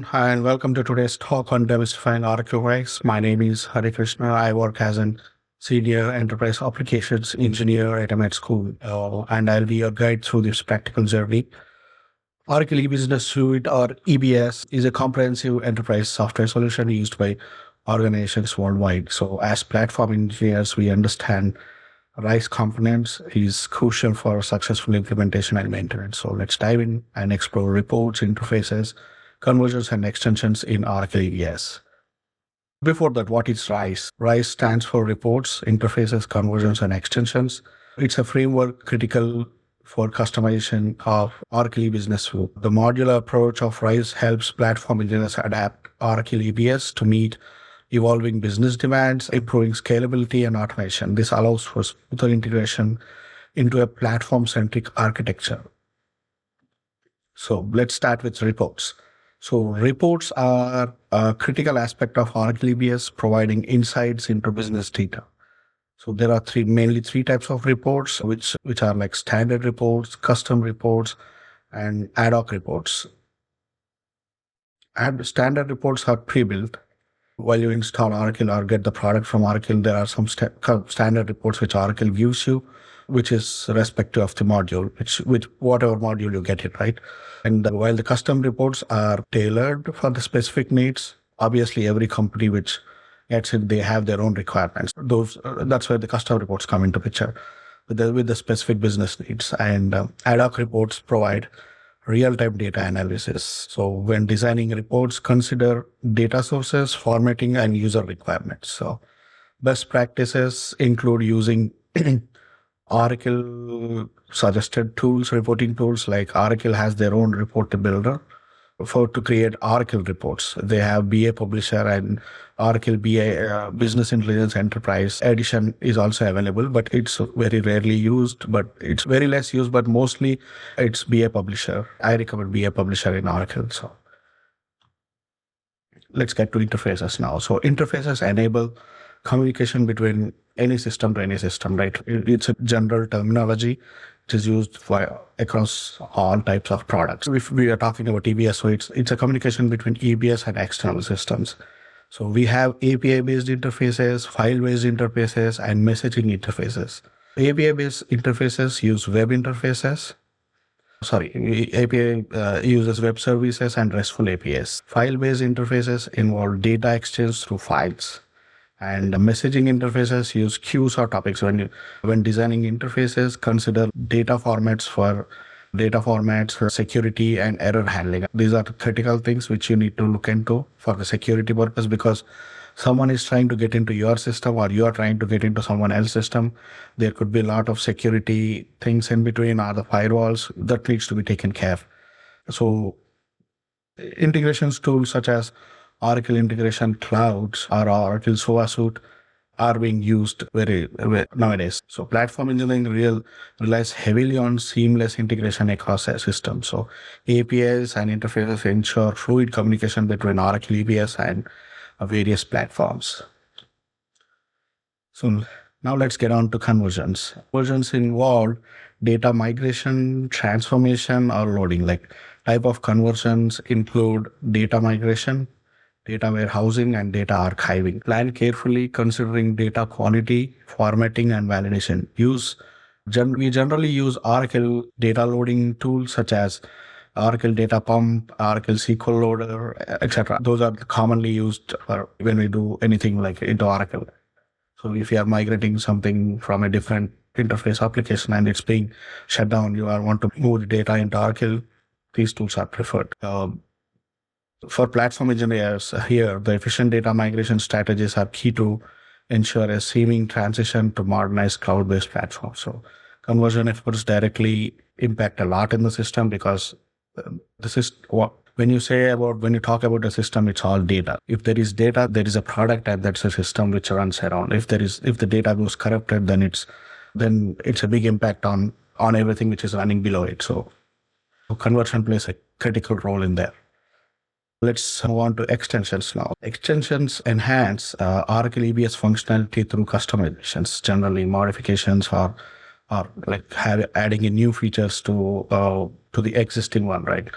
everyone, and welcome to today's talk on demystifying Oracle RISE. My name is Harikrishna. I work as an senior enterprise applications engineer at a med school, and I'll be your guide through this practical journey. Oracle E-Business Suite, or EBS, is a comprehensive enterprise software solution used by organizations worldwide. So as platform engineers, we understand RISE components is crucial for successful implementation and maintenance. So let's dive in and explore reports, interfaces, conversions, and extensions in Oracle EBS. Before that, what is RISE? RISE stands for Reports, Interfaces, Conversions, and Extensions. It's a framework critical for customization of Oracle E-Business Suite. The modular approach of RISE helps platform engineers adapt Oracle EBS to meet evolving business demands, improving scalability and automation. This allows for smoother integration into a platform-centric architecture. So let's start with reports. So reports are a critical aspect of Oracle EBS, providing insights into business data. So there are mainly three types of reports, which are like standard reports, custom reports, and ad hoc reports. And standard reports are pre-built. While you install Oracle or get the product from Oracle, there are some standard reports which Oracle gives you, which is respective of the module, which whatever module you get it, right? And while the custom reports are tailored for the specific needs, obviously every company which gets it, they have their own requirements. That's where the custom reports come into picture with the specific business needs. And ad hoc reports provide real-time data analysis. So when designing reports, consider data sources, formatting, and user requirements. So best practices include using Oracle suggested tools, reporting tools, like Oracle has their own report builder to create Oracle reports. They have BA Publisher and Oracle BA Business Intelligence Enterprise Edition is also available, but it's very rarely used, but it's very less used, but mostly it's BA Publisher. I recommend BA Publisher in Oracle. So let's get to interfaces now. So interfaces enable communication between any system to any system, right? It's a general terminology which is used across all types of products. If we are talking about EBS, so it's a communication between EBS and external systems. So we have API-based interfaces, file-based interfaces, and messaging interfaces. API-based interfaces use web interfaces. API uses web services and RESTful APIs. File-based interfaces involve data exchange through files. And messaging interfaces use queues or topics. When designing interfaces, consider data formats, security, and error handling. These are critical things which you need to look into for the security purpose, because someone is trying to get into your system or you are trying to get into someone else's system. There could be a lot of security things in between, or the firewalls that needs to be taken care of. So integrations tools such as Oracle Integration Clouds or Oracle SOA Suite are being used very nowadays. So platform engineering relies heavily on seamless integration across a system. So APIs and interfaces ensure fluid communication between Oracle EBS and various platforms. So now let's get on to conversions. Conversions involve data migration, transformation, or loading. Like type of conversions include data migration, data warehousing, and data archiving. Plan carefully, considering data quality, formatting, and validation. We generally use Oracle data loading tools such as Oracle Data Pump, Oracle SQL Loader, etc. Those are commonly used when we do anything like into Oracle. So if you are migrating something from a different interface application and it's being shut down, you want to move the data into Oracle, these tools are preferred. For platform engineers here, the efficient data migration strategies are key to ensure a seamless transition to modernized cloud-based platforms. So conversion efforts directly impact a lot in the system, because when you talk about a system, it's all data. If there is data, there is a product, and that's a system which runs around. If the data goes corrupted, then it's a big impact on everything which is running below it. So conversion plays a critical role in there. Let's move on to extensions now. Extensions enhance Oracle EBS functionality through customizations, generally modifications or like adding in new features to the existing one, right?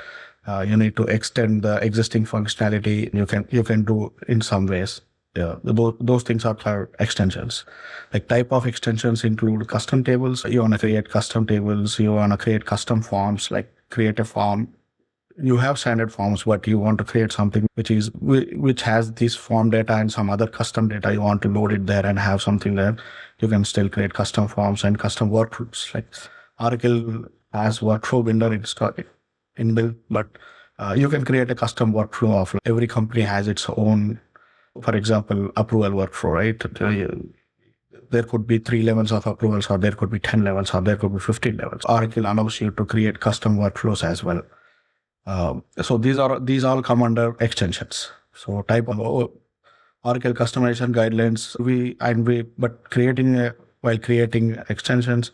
You need to extend the existing functionality. You can do in some ways. Yeah, those things are called extensions. Like type of extensions include custom tables. You want to create custom tables. You want to create custom forms, like create a form. You have standard forms, but you want to create something which has this form data and some other custom data. You want to load it there and have something there. You can still create custom forms and custom workflows. Like Oracle has workflow builder inbuilt, but you can create a custom workflow of every company has its own, for example, approval workflow, right? There could be 3 levels of approvals, or there could be 10 levels, or there could be 15 levels. Oracle allows you to create custom workflows as well. So these all come under extensions. So type of Oracle customization guidelines. While creating extensions,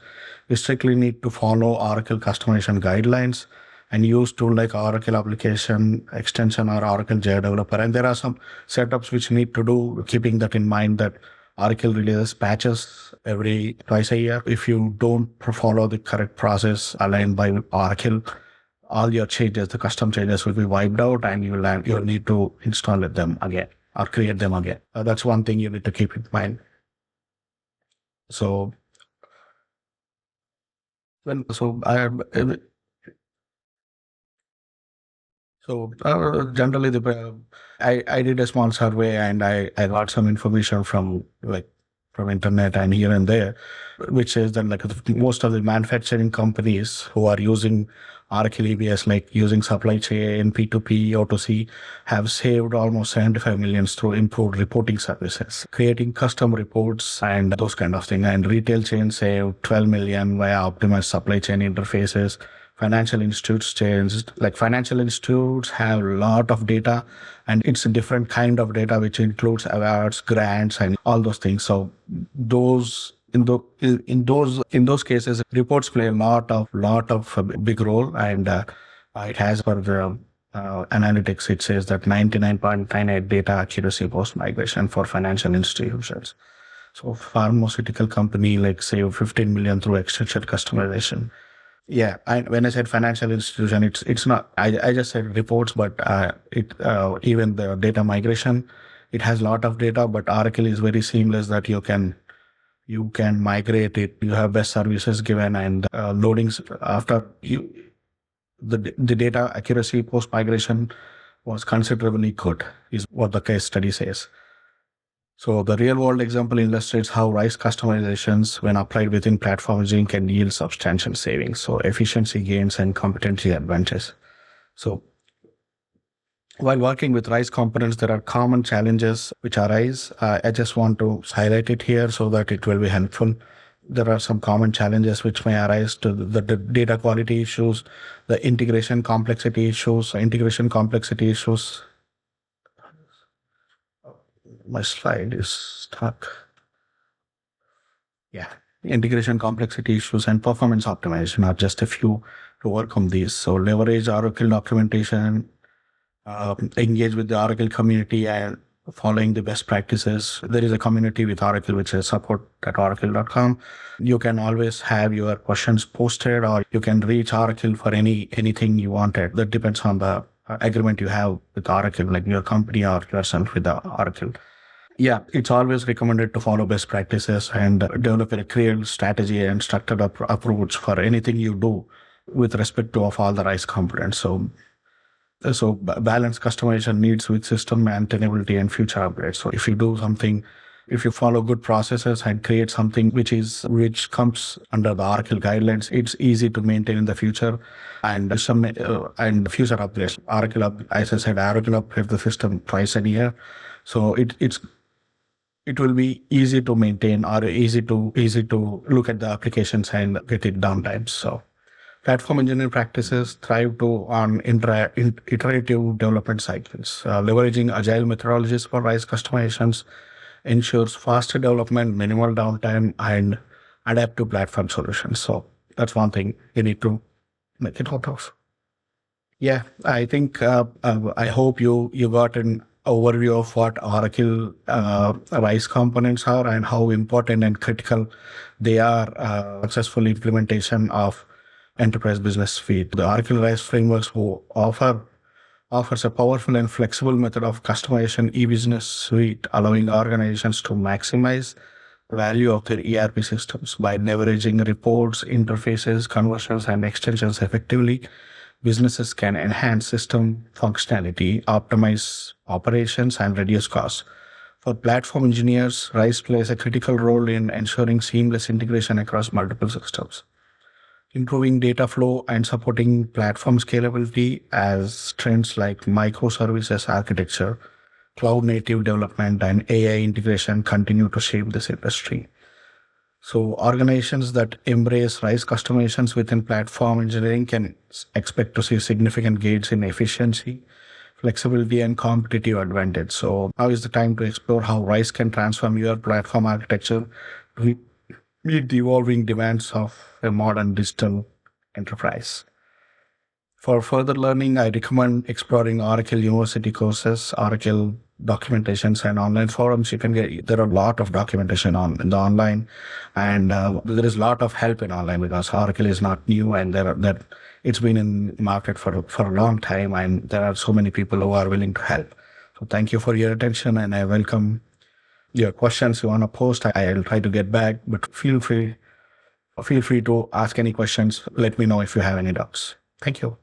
we strictly need to follow Oracle customization guidelines and use tool like Oracle Application Extension or Oracle JDeveloper. And there are some setups which need to do, keeping that in mind, that Oracle releases patches every twice a year. If you don't follow the correct process aligned by Oracle, all your changes, the custom changes, will be wiped out, and you'll need to install them again or create them again. That's one thing you need to keep in mind. So generally, I did a small survey, and I got some information from internet and here and there, which says that most of the manufacturing companies who are using Oracle EBS, like using supply chain, P2P, O2C, have saved almost 75 million through improved reporting services, creating custom reports and those kind of things. And retail chains saved 12 million via optimized supply chain interfaces. Financial institutes changed. Like financial institutes have a lot of data, and it's a different kind of data, which includes awards, grants, and all those things. So in those cases, reports play a lot of a big role, and it has for the analytics. It says that 99.98 data accuracy post migration for financial institutions. So pharmaceutical company save 15 million through extension customization. Yeah, when I said financial institution, it's not. I just said reports, but even the data migration, it has a lot of data. But Oracle is very seamless that you can migrate it. You have best services given, and loadings after the data accuracy post migration was considerably good, is what the case study says. So the real-world example illustrates how RISE customizations, when applied within platforming, can yield substantial savings. So efficiency gains and competency advantages. So while working with RISE components, there are common challenges which arise. I just want to highlight it here so that it will be helpful. There are some common challenges which may arise to the data quality issues, the integration complexity issues. My slide is stuck. Yeah. Integration complexity issues and performance optimization are just a few to overcome these. So leverage Oracle documentation, engage with the Oracle community and following the best practices. There is a community with Oracle which is support@oracle.com. You can always have your questions posted, or you can reach Oracle for anything you wanted. That depends on the agreement you have with Oracle, like your company or yourself with the Oracle. Yeah, it's always recommended to follow best practices and develop a clear strategy and structured approach for anything you do with respect to all the RISE components. So balance customization needs with system maintainability and future upgrades. So if you follow good processes and create something which comes under the Oracle guidelines, it's easy to maintain in the future, and future upgrades. As I said, Oracle upgrades the system twice a year, so it will be easy to maintain or easy to look at the applications and get it downtime. So platform engineering practices thrive on iterative development cycles. Leveraging agile methodologies for RISE customizations ensures faster development, minimal downtime, and adaptive platform solutions. So that's one thing you need to make it out of. Yeah, I think I hope you got an overview of what Oracle RISE components are and how important and critical they are. Successful implementation of enterprise business suite. The Oracle RISE frameworks offers a powerful and flexible method of customization e-business suite, allowing organizations to maximize the value of their ERP systems by leveraging reports, interfaces, conversions, and extensions effectively. Businesses can enhance system functionality, optimize operations, and reduce costs. For platform engineers, RISE plays a critical role in ensuring seamless integration across multiple systems, improving data flow and supporting platform scalability as trends like microservices architecture, cloud native development, and AI integration continue to shape this industry. So organizations that embrace RISE customizations within platform engineering can expect to see significant gains in efficiency, flexibility, and competitive advantage. So now is the time to explore how RISE can transform your platform architecture to meet the evolving demands of a modern digital enterprise. For further learning, I recommend exploring Oracle University courses, Oracle documentations, and online forums. There are a lot of documentation in the online, and there is a lot of help in online because Oracle is not new, and it's been in market for a long time, and there are so many people who are willing to help. So thank you for your attention, and I welcome your questions you want to post. I'll try to get back, but feel free to ask any questions. Let me know if you have any doubts. Thank you.